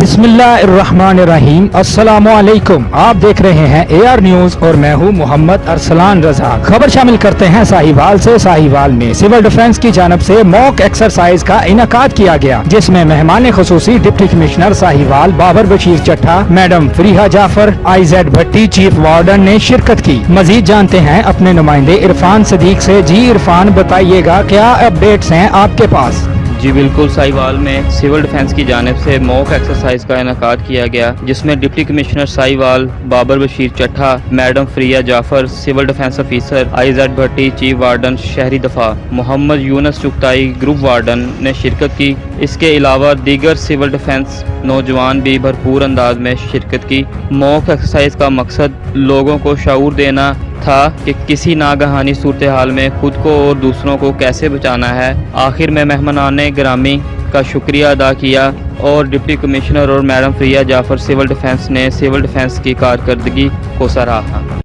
बिस्मिल्लाहिर्रहमानिर्रहीम। अस्सलामुअलैकुम। आप देख रहे हैं AR न्यूज और मैं हूं मोहम्मद अरसलान रजा। खबर शामिल करते हैं साहिवाल से। साहिवाल में सिविल डिफेंस की जानब से मॉक एक्सरसाइज का इनकाद किया गया, जिसमें मेहमान खुसूसी deputy commissioner Sahiwal Babar Bashir Chatta, madam Fariha Jafar, IZ Bhatti, chief warden ने शिरकत की। मजीद जानते हैं अपने नुमाइंदे इरफान सदीक से। जी इरफान, बताइएगा क्या अपडेट्स हैं आपके पास? जी बिल्कुल, साहिवाल में सिविल डिफेंस की जानिब से मॉक एक्सरसाइज का इनकाद किया गया, जिसमें deputy commissioner Sahiwal Babar Bashir Chatta, madam Fariha Jafar, civil defence officer IZ Bhatti, chief warden शहरी दफा मोहम्मद यूनुस चुगताई, ग्रुप वार्डन ने शिरकत की। इसके अलावा दीगर सिविल डिफेंस नौजवान भी भरपूर अंदाज में शिरकत की। मॉक एक्सरसाइज का मकसद लोगों को शऊर देना था कि किसी नागहानी सूरत हाल में खुद को और दूसरों को कैसे बचाना है। आखिर में मेहमानाने गिरामी का शुक्रिया अदा किया और डिप्टी कमिश्नर और madam Fariha Jafar civil defence ने सिविल डिफेंस की कारकर्दगी को सराहा।